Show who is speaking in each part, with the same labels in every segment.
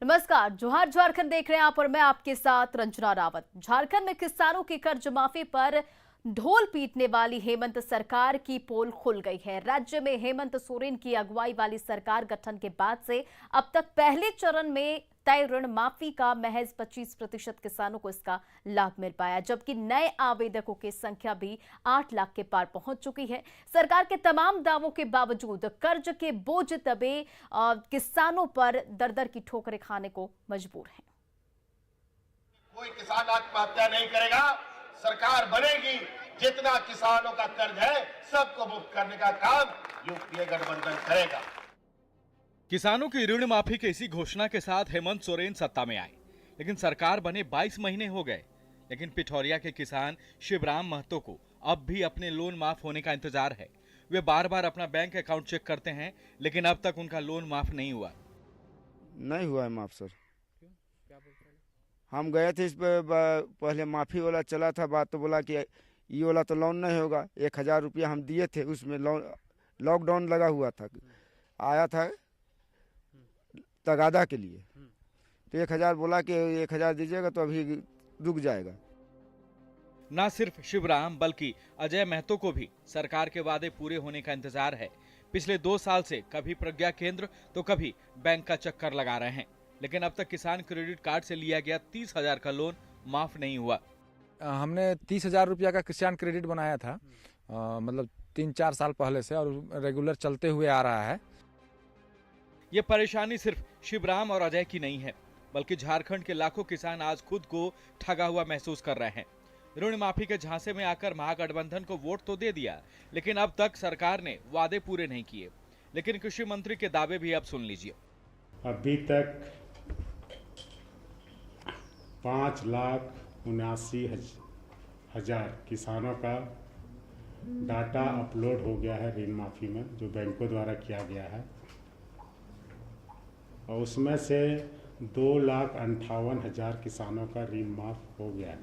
Speaker 1: नमस्कार, जोहार झारखंड देख रहे हैं आप और मैं आपके साथ रंजना रावत। झारखंड में किसानों की कर्ज माफी पर ढोल पीटने वाली हेमंत सरकार की पोल खुल गई है। राज्य में हेमंत सोरेन की अगुवाई वाली सरकार गठन के बाद से अब तक पहले चरण में तय ऋण माफी का महज 25% किसानों को इसका लाभ मिल पाया, जबकि नए आवेदकों की संख्या भी 8 लाख के पार पहुंच चुकी है। सरकार के तमाम दावों के बावजूद कर्ज के बोझ दबे किसानों पर दर दर की ठोकरें खाने को मजबूर हैं।
Speaker 2: कोई किसान आत्महत्या नहीं करेगा। सरकार बनेगी, जितना किसानों का कर्ज है सबको मुक्त करने का काम यूपीए गठबंधन करेगा।
Speaker 3: किसानों की ऋण माफी की इसी घोषणा के साथ हेमंत सोरेन सत्ता में आए, लेकिन सरकार बने 22 महीने हो गए। लेकिन पिठौरिया के किसान शिवराम महतो को अब भी अपने लोन माफ होने का इंतजार है। वे बार बार अपना बैंक अकाउंट चेक करते हैं, लेकिन अब तक उनका लोन माफ नहीं हुआ।
Speaker 4: नहीं हुआ है माफ सर। हम गए थे इस पे पहले माफी वाला चला था बात, तो बोला कि ये वाला तो लोन नहीं होगा। 1000 रुपया हम दिए थे, उसमें लॉकडाउन लगा हुआ था, आया था तगादा के लिए, तो 1000 बोला कि 1000 दीजिएगा तो अभी रुक जाएगा।
Speaker 3: न सिर्फ शिवराम बल्कि अजय महतो को भी सरकार के वादे पूरे होने का इंतजार है। पिछले 2 साल से कभी प्रज्ञा केंद्र तो कभी बैंक का चक्कर लगा रहे हैं, लेकिन अब तक किसान क्रेडिट कार्ड से लिया गया 30,000 का लोन माफ नहीं हुआ।
Speaker 5: हमने 30,000 रुपया का किसान क्रेडिट बनाया था, मतलब 3-4 साल पहले से, और रेगुलर चलते हुए आ रहा है।
Speaker 3: ये परेशानी सिर्फ शिवराम और अजय की नहीं है, बल्कि झारखंड के लाखों किसान आज खुद को ठगा हुआ महसूस कर रहे हैं। ऋण माफी के झांसे में आकर महागठबंधन को वोट तो दे दिया, लेकिन अब तक सरकार ने वादे पूरे नहीं किए। लेकिन कृषि मंत्री के दावे भी अब सुन लीजिए।
Speaker 6: अभी तक 5,79,000 किसानों का डाटा अपलोड हो गया है ऋण माफी में, जो बैंकों द्वारा किया गया है, और उसमें से 2,58,000 किसानों का ऋण माफ हो गया है।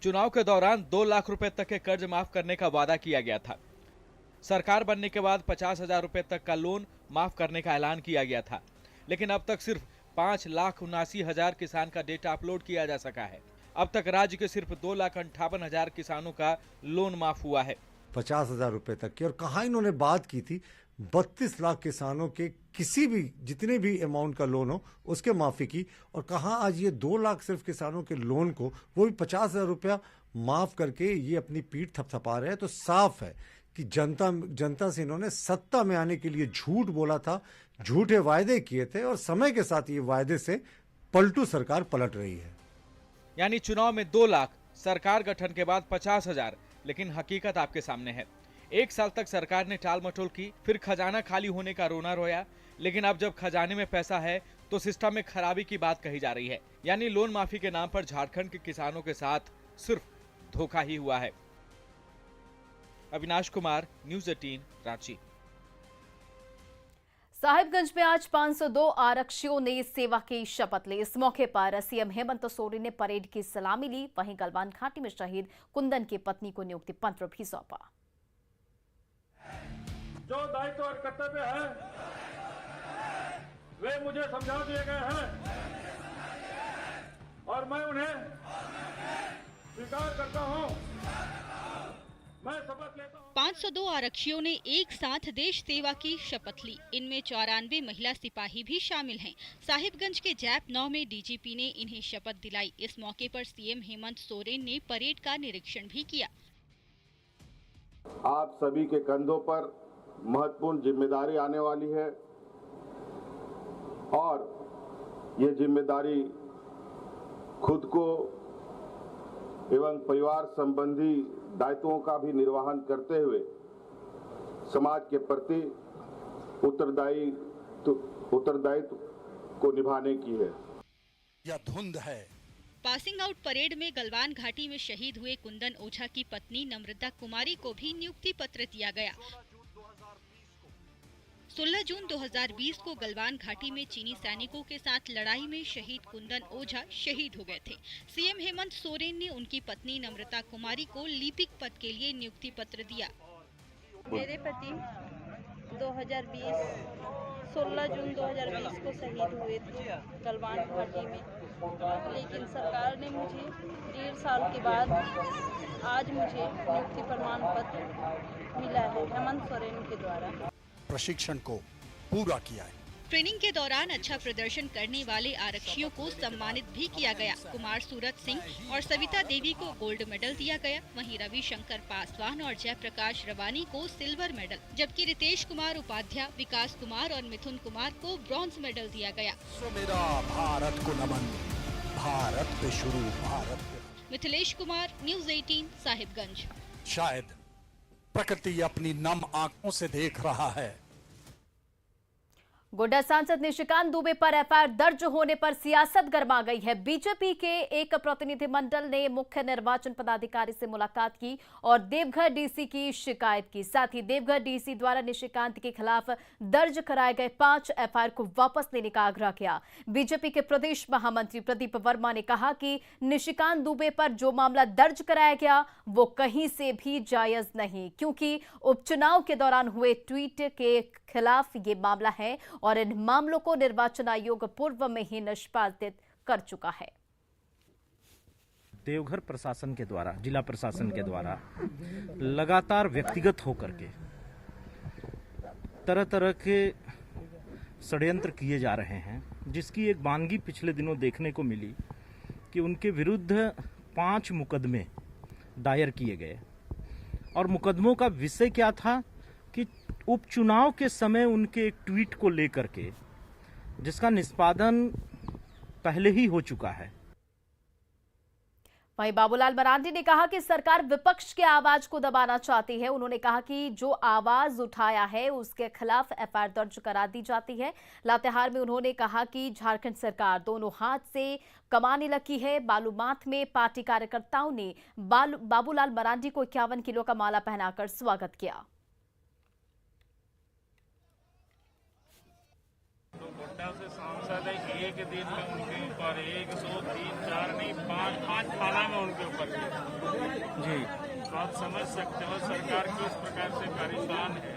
Speaker 3: चुनाव के दौरान 2 लाख रुपए तक के कर्ज माफ करने का वादा किया गया था। सरकार बनने के बाद 50,000 रुपए तक का लोन माफ करने का ऐलान किया गया था, लेकिन अब तक सिर्फ 5,79,000 किसान का डेटा अपलोड किया जा सका है। अब तक राज्य के सिर्फ 2,58,000 किसानों का लोन माफ हुआ है।
Speaker 7: 50,000 रुपए तक की, और कहाँ इन्होंने बात की थी 32 लाख किसानों के किसी भी जितने भी अमाउंट का लोन हो उसके माफी की, और कहाँ आज ये 2 लाख सिर्फ किसानों के लोन को, वो भी 50,000 रुपया माफ करके ये अपनी पीठ थपथपा रहे हैं। तो साफ है कि जनता से इन्होंने सत्ता में आने के लिए झूठ बोला था, झूठे वायदे किए थे, और समय के साथ ये वायदे से पलटू सरकार पलट रही है।
Speaker 3: यानी चुनाव में 2 लाख, सरकार गठन के बाद 50,000, लेकिन हकीकत आपके सामने है। 1 साल तक सरकार ने टाल मटोल की, फिर खजाना खाली होने का रोना रोया, लेकिन अब जब खजाने में पैसा है तो सिस्टम में खराबी की बात कही जा रही है। यानी लोन माफी के नाम पर झारखंड के किसानों के साथ सिर्फ धोखा ही हुआ है। अविनाश कुमार, न्यूज़ 18, रांची।
Speaker 1: साहिबगंज में आज 502 आरक्षियों ने सेवा की शपथ ली। इस मौके पर सीएम हेमंत सोरेन ने परेड की सलामी ली। वहीं गलवान घाटी में शहीद कुंदन की पत्नी को नियुक्ति पत्र भी सौंपा।
Speaker 8: जो दायित्व और कर्तव्य है वे मुझे समझा दिए गए हैं और मैं उन्हें स्वीकार करता हूं। मैं शपथ लेता हूं।
Speaker 9: 502 आरक्षियों ने एक साथ देश सेवा की शपथ ली। इनमें 94 महिला सिपाही भी शामिल हैं। साहिबगंज के जैप 9 में डीजीपी ने इन्हें शपथ दिलाई। इस मौके पर सीएम हेमंत सोरेन ने परेड का निरीक्षण भी किया।
Speaker 2: आप सभी के कंधों पर महत्वपूर्ण जिम्मेदारी आने वाली है और ये जिम्मेदारी खुद को एवं परिवार संबंधी दायित्वों का भी निर्वहन करते हुए समाज के प्रति उत्तरदायित्व को निभाने की है।
Speaker 10: यह धुंध है।
Speaker 9: पासिंग आउट परेड में गलवान घाटी में शहीद हुए कुंदन ओझा की पत्नी नम्रता कुमारी को भी नियुक्ति पत्र दिया गया। 16 जून 2020 को गलवान घाटी में चीनी सैनिकों के साथ लड़ाई में शहीद कुंदन ओझा शहीद हो गए थे। सीएम हेमंत सोरेन ने उनकी पत्नी नम्रता कुमारी को लिपिक पद के लिए नियुक्ति पत्र दिया।
Speaker 11: मेरे पति 2020 16 जून 2020 को शहीद हुए थे गलवान घाटी में, लेकिन सरकार ने मुझे 1.5 साल के बाद आज मुझे नियुक्ति प्रमाण पत्र मिला है हेमंत सोरेन के द्वारा।
Speaker 10: प्रशिक्षण को पूरा किया है।
Speaker 9: ट्रेनिंग के दौरान अच्छा प्रदर्शन करने वाले आरक्षियों को सम्मानित भी किया गया। कुमार सूरत सिंह और सविता देवी को गोल्ड मेडल दिया गया। वहीं रविशंकर पासवान और जयप्रकाश रवानी को सिल्वर मेडल, जबकि रितेश कुमार उपाध्याय, विकास कुमार और मिथुन कुमार को ब्रॉन्ज मेडल दिया गया।
Speaker 10: मेरा भारत को नमन, भारत पे शुरू, भारत पे।
Speaker 9: मिथिलेश कुमार, न्यूज़ 18, साहिबगंज।
Speaker 10: शायद प्रकृति अपनी नम आंखों से देख रहा है।
Speaker 1: गोड्डा सांसद निशिकांत दुबे पर एफआईआर दर्ज होने पर सियासत गर्मा गई है। बीजेपी के एक प्रतिनिधिमंडल ने मुख्य निर्वाचन पदाधिकारी से मुलाकात की और देवघर डीसी की शिकायत की। साथ ही देवघर डीसी द्वारा निशिकांत के खिलाफ दर्ज कराए गए 5 एफआईआर को वापस लेने का आग्रह किया। बीजेपी के प्रदेश महामंत्री प्रदीप वर्मा ने कहा कि निशिकांत दुबे पर जो मामला दर्ज कराया गया वो कहीं से भी जायज नहीं, क्योंकि उपचुनाव के दौरान हुए ट्वीट के खिलाफ ये मामला है और इन मामलों को निर्वाचन आयोग पूर्व में ही निष्पादित कर चुका है।
Speaker 12: देवघर प्रशासन के द्वारा, जिला प्रशासन के द्वारा लगातार व्यक्तिगत होकर के तरह तरह के षड्यंत्र किए जा रहे हैं, जिसकी एक वानगी पिछले दिनों देखने को मिली कि उनके विरुद्ध 5 मुकदमे दायर किए गए और मुकदमों का विषय क्या था कि उपचुनाव के समय उनके एक ट्वीट को लेकर के, जिसका निष्पादन पहले ही हो चुका है।
Speaker 1: वहीं बाबूलाल मरांडी ने कहा कि सरकार विपक्ष के आवाज को दबाना चाहती है। उन्होंने कहा कि जो आवाज उठाया है उसके खिलाफ एफआईआर दर्ज करा दी जाती है। लातेहार में उन्होंने कहा कि झारखंड सरकार दोनों हाथ से कमाने लगी है। बालूमाथ में पार्टी कार्यकर्ताओं ने बाबूलाल मरांडी को 51 किलो का माला पहनाकर स्वागत किया।
Speaker 8: गोड्डा से सांसद है, एक दिन में उनके ऊपर 1, 2, 3, 4 नहीं 5 थाना में उनके ऊपर जी, तो आप समझ सकते हो सरकार किस प्रकार से परेशान है।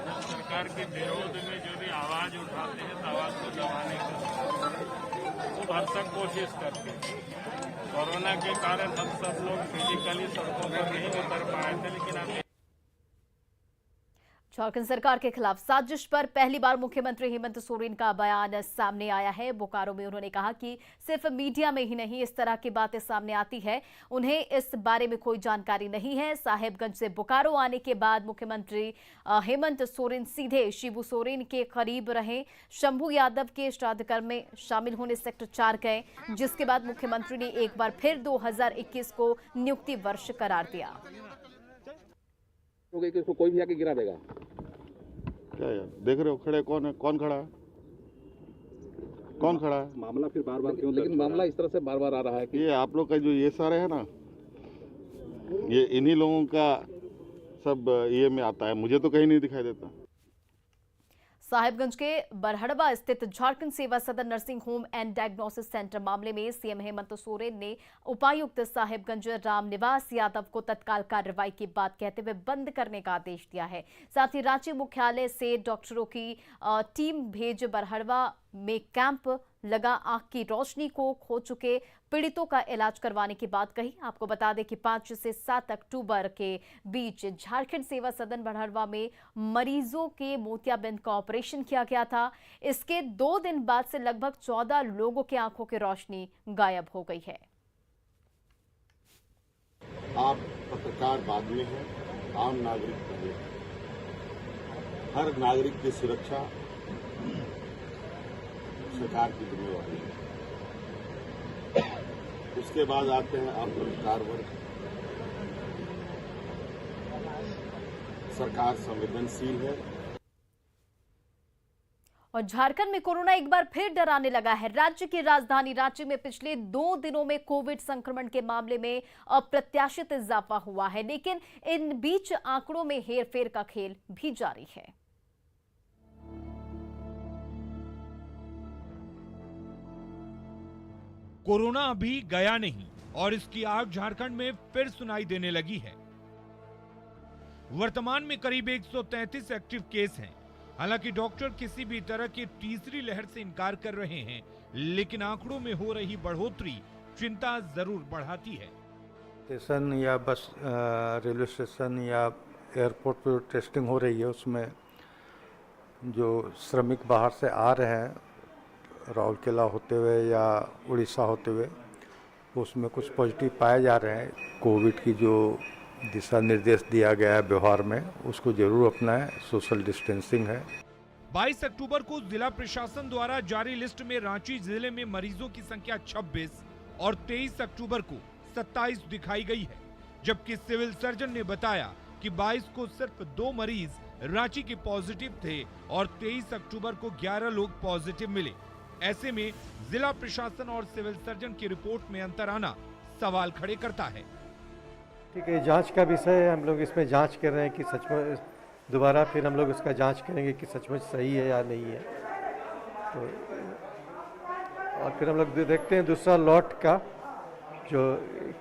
Speaker 8: जब सरकार के विरोध में जो भी आवाज उठाते हैं तो आवाज को दबाने की वो भरसक कोशिश करते हैं। कोरोना के कारण हम सब लोग फिजिकली सड़कों पर नहीं उतर पाए थे, लेकिन अब
Speaker 1: झारखंड सरकार के खिलाफ साजिश पर पहली बार मुख्यमंत्री हेमंत सोरेन का बयान सामने आया है। बोकारो में उन्होंने कहा कि सिर्फ मीडिया में ही नहीं इस तरह की बातें सामने आती है, उन्हें इस बारे में कोई जानकारी नहीं है। साहेबगंज से बोकारो आने के बाद मुख्यमंत्री हेमंत सोरेन सीधे शिबू सोरेन के करीब रहे। शंभू यादव के श्राद्ध कर्म में शामिल होने सेक्टर 4 गए, जिसके बाद मुख्यमंत्री ने एक बार फिर 2021 को नियुक्ति वर्ष करार दिया।
Speaker 13: इसको कोई भी आके गिरा देगा
Speaker 2: क्या यार? देख रहे हो खड़े कौन है, कौन खड़ा है, कौन खड़ा है?
Speaker 13: मामला फिर बार बार क्यों? लेकिन मामला इस तरह से बार बार आ रहा है कि
Speaker 2: ये आप लोग का जो ये सारे है ना, ये इन्हीं लोगों का सब ये में आता है, मुझे तो कहीं नहीं दिखाई देता।
Speaker 1: साहिबगंज के बरहड़वा स्थित झारखंड सेवा सदन nursing home and diagnosis centre मामले में सीएम हेमंत सोरेन ने उपायुक्त साहिबगंज रामनिवास यादव को तत्काल कार्रवाई की बात कहते हुए बंद करने का आदेश दिया है। साथ ही रांची मुख्यालय से डॉक्टरों की टीम भेज बरहड़वा में कैंप लगा आंख की रोशनी को खो चुके पीड़ितों का इलाज करवाने की बात कही। आपको बता दें कि 5 से 7 अक्टूबर के बीच झारखंड सेवा सदन बरहड़वा में मरीजों के मोतियाबिंद का ऑपरेशन किया गया था। इसके 2 दिन बाद से लगभग 14 लोगों की आंखों की रोशनी गायब हो गई है।
Speaker 2: आप पत्रकार बाद में हैं, आम नागरिक पहले। हर नागरिक की सुरक्षा सरकार की जिम्मेवारी है। उसके बाद आते हैं आप पत्रकार वर्ग। सरकार संवेदनशील है।
Speaker 1: और झारखंड में कोरोना एक बार फिर डराने लगा है। राज्य की राजधानी रांची में पिछले 2 दिनों में कोविड संक्रमण के मामले में अप्रत्याशित इजाफा हुआ है, लेकिन इन बीच आंकड़ों में हेरफेर का खेल भी जारी है।
Speaker 14: कोरोना अभी गया नहीं और इसकी आग झारखंड में फिर सुनाई देने लगी है। वर्तमान में करीब 133 एक्टिव केस हैं हालांकि डॉक्टर किसी भी तरह की तीसरी लहर से इनकार कर रहे हैं, लेकिन आंकड़ों में हो रही बढ़ोतरी चिंता जरूर बढ़ाती है।
Speaker 15: स्टेशन या बस रेलवे स्टेशन या एयरपोर्ट पर टेस्टिंग हो रही है, उसमें जो श्रमिक बाहर से आ रहे हैं राउरकेला होते हुए या उड़ीसा होते हुए, उसमें कुछ पॉजिटिव पाए जा रहे हैं। कोविड की जो दिशा निर्देश दिया गया है व्यवहार में, उसको जरूर अपनाएं। सोशल डिस्टेंसिंग है।
Speaker 14: 22 अक्टूबर को जिला प्रशासन द्वारा जारी लिस्ट में रांची जिले में मरीजों की संख्या 26 और 23 अक्टूबर को 27 दिखाई गई है, जबकि सिविल सर्जन ने बताया कि 22 को सिर्फ 2 मरीज रांची के पॉजिटिव थे और 23 अक्टूबर को 11 लोग पॉजिटिव मिले। ऐसे में जिला प्रशासन और सिविल सर्जन की रिपोर्ट में अंतर आना सवाल खड़े करता है।
Speaker 16: ठीक है, जांच का विषय है, हम लोग इसमें जांच कर रहे हैं कि सचमुच दोबारा फिर हम लोग उसका जांच करेंगे कि सचमुच सही है या नहीं है। तो और फिर हम लोग देखते हैं दूसरा लॉट का जो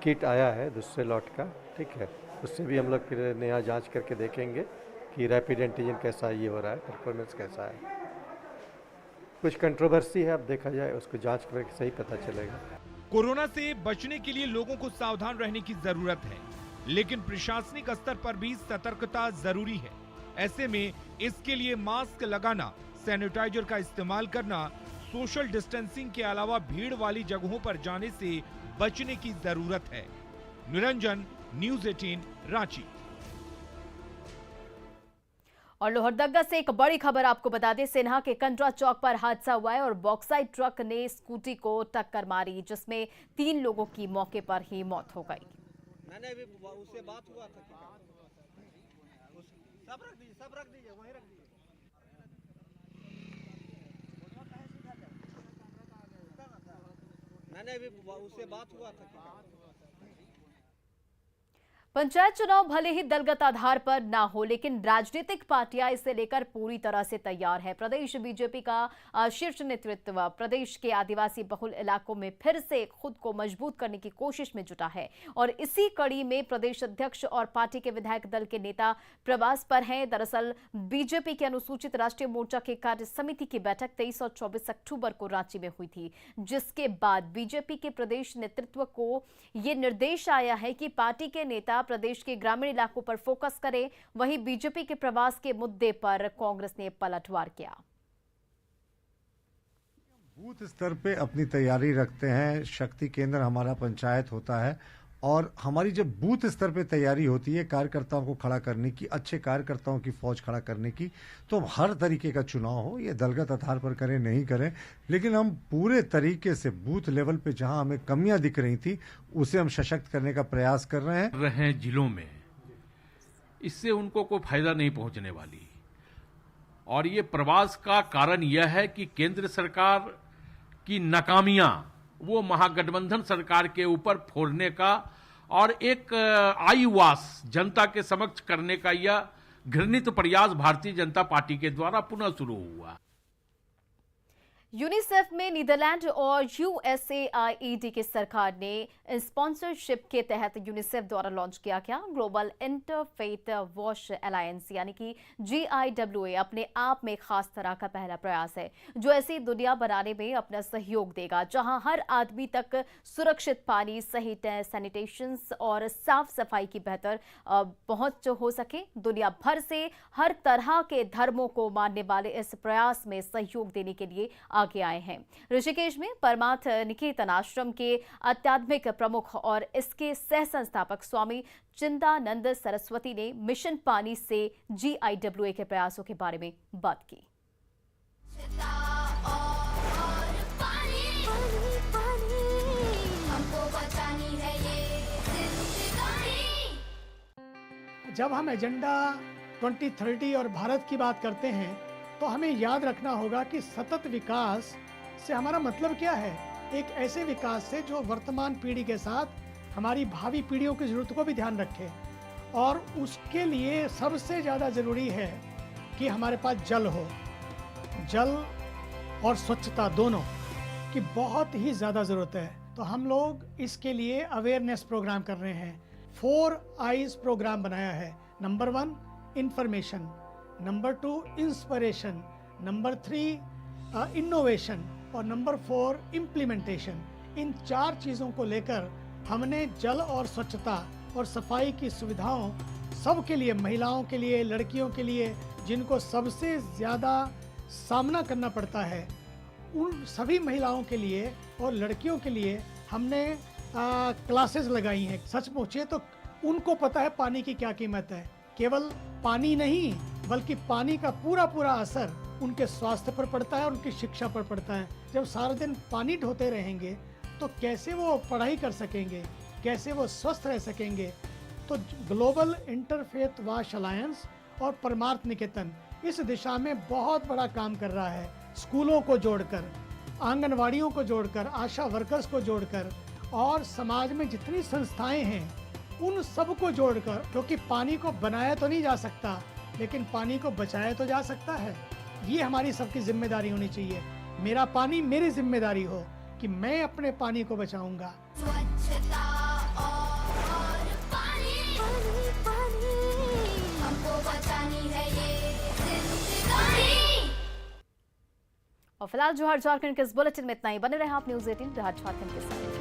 Speaker 16: किट आया है, दूसरे लॉट का, ठीक है, उससे भी हम लोग फिर नया जांच करके देखेंगे कि रैपिड एंटीजन कैसा ये हो रहा है, परफॉर्मेंस कैसा है। कुछ कंट्रोवर्सी है, अब देखा जाए, उसको जांच करके सही पता चलेगा।
Speaker 14: कोरोना से बचने के लिए लोगों को सावधान रहने की जरूरत है, लेकिन प्रशासनिक स्तर पर भी सतर्कता जरूरी है। ऐसे में इसके लिए मास्क लगाना, सैनिटाइजर का इस्तेमाल करना, सोशल डिस्टेंसिंग के अलावा भीड़ वाली जगहों पर जाने से बचने की जरूरत है। निरंजन, न्यूज़ 18, रांची।
Speaker 1: और लोहरदगा से एक बड़ी खबर आपको बता दें, सिन्हा के कंड्रा चौक पर हादसा हुआ है और बॉक्साइट ट्रक ने स्कूटी को टक्कर मारी, जिसमें 3 लोगों की मौके पर ही मौत हो गई।
Speaker 17: मैंने भी उससे बात हुआ था, सब रख दीजिए वहीं रख दीजिए। मैंने भी उससे बात हुआ था।
Speaker 1: पंचायत चुनाव भले ही दलगत आधार पर ना हो, लेकिन राजनीतिक पार्टियां इसे लेकर पूरी तरह से तैयार है। प्रदेश बीजेपी का शीर्ष नेतृत्व प्रदेश के आदिवासी बहुल इलाकों में फिर से खुद को मजबूत करने की कोशिश में जुटा है और इसी कड़ी में प्रदेश अध्यक्ष और पार्टी के विधायक दल के नेता प्रवास पर हैं। दरअसल बीजेपी के अनुसूचित राष्ट्रीय मोर्चा की कार्य समिति की बैठक 23 और 24 अक्टूबर को रांची में हुई थी, जिसके बाद बीजेपी के प्रदेश नेतृत्व को यह निर्देश आया है कि पार्टी के नेता प्रदेश के ग्रामीण इलाकों पर फोकस करें। वहीं बीजेपी के प्रवास के मुद्दे पर कांग्रेस ने पलटवार किया।
Speaker 7: बूथ स्तर पे अपनी तैयारी रखते हैं। शक्ति केंद्र हमारा पंचायत होता है और हमारी जब बूथ स्तर पे तैयारी होती है कार्यकर्ताओं को खड़ा करने की, अच्छे कार्यकर्ताओं की फौज खड़ा करने की, तो हर तरीके का चुनाव हो, ये दलगत आधार पर करें नहीं करें, लेकिन हम पूरे तरीके से बूथ लेवल पे जहां हमें कमियां दिख रही थी उसे हम सशक्त करने का प्रयास कर रहे हैं।
Speaker 18: जिलों में इससे उनको कोई फायदा नहीं पहुंचने वाली, और ये प्रवास का कारण यह है कि केंद्र सरकार की नाकामियां वो महागठबंधन सरकार के ऊपर फोड़ने का और एक आईवास जनता के समक्ष करने का यह घृणित प्रयास भारतीय जनता पार्टी के द्वारा पुनः शुरू हुआ।
Speaker 1: यूनिसेफ में नीदरलैंड और USAID की सरकार ने स्पॉन्सरशिप के तहत यूनिसेफ द्वारा लॉन्च किया गया ग्लोबल इंटरफेथ वॉश अलायंस यानी कि GIWA अपने आप में खास तरह का पहला प्रयास है, जो ऐसी दुनिया बनाने में अपना सहयोग देगा जहां हर आदमी तक सुरक्षित पानी, सही सैनिटेशन और साफ सफाई की बेहतर पहुंच हो सके। दुनिया भर से हर तरह के धर्मों को मानने वाले इस प्रयास में सहयोग देने के लिए आगे आए हैं। ऋषिकेश में परमार्थ निकेतन आश्रम के आध्यात्मिक प्रमुख और इसके सह संस्थापक स्वामी चिंतानंद सरस्वती ने मिशन पानी से GIWA के प्रयासों के बारे में बात की।
Speaker 19: जब हम एजेंडा 2030 और भारत की बात करते हैं तो हमें याद रखना होगा कि सतत विकास से हमारा मतलब क्या है। एक ऐसे विकास से जो वर्तमान पीढ़ी के साथ हमारी भावी पीढ़ियों की ज़रूरत को भी ध्यान रखे, और उसके लिए सबसे ज़्यादा ज़रूरी है कि हमारे पास जल हो। जल और स्वच्छता दोनों की बहुत ही ज़्यादा ज़रूरत है। तो हम लोग इसके लिए अवेयरनेस प्रोग्राम कर रहे हैं। 4 I's प्रोग्राम बनाया है। Number 1 information, number 2 inspiration, number 3 innovation और नंबर 4 इम्प्लीमेंटेशन। इन 4 चीज़ों को लेकर हमने जल और स्वच्छता और सफाई की सुविधाओं सबके लिए, महिलाओं के लिए, लड़कियों के लिए, जिनको सबसे ज़्यादा सामना करना पड़ता है, उन सभी महिलाओं के लिए और लड़कियों के लिए हमने क्लासेस लगाई हैं। सच पूछिए तो उनको पता है पानी की क्या कीमत है। केवल पानी नहीं, बल्कि पानी का पूरा पूरा असर उनके स्वास्थ्य पर पड़ता है, उनकी शिक्षा पर पड़ता है। जब सारा दिन पानी ढोते रहेंगे तो कैसे वो पढ़ाई कर सकेंगे, कैसे वो स्वस्थ रह सकेंगे। तो ग्लोबल इंटरफेथ वाश अलायंस और परमार्थ निकेतन इस दिशा में बहुत बड़ा काम कर रहा है। स्कूलों को जोड़कर, आंगनवाड़ियों को जोड़कर, आशा वर्कर्स को जोड़कर और समाज में जितनी संस्थाएं हैं उन सबको जोड़कर, क्योंकि पानी को बनाया तो नहीं जा सकता लेकिन पानी को बचाया तो जा सकता है। ये हमारी सबकी जिम्मेदारी होनी चाहिए। मेरा पानी मेरी जिम्मेदारी हो कि मैं अपने पानी को बचाऊंगा।
Speaker 1: और फिलहाल जोहार झारखंड के इस बुलेटिन में इतना ही। बने रहे आप न्यूज़ 18 झारखंड के साथ।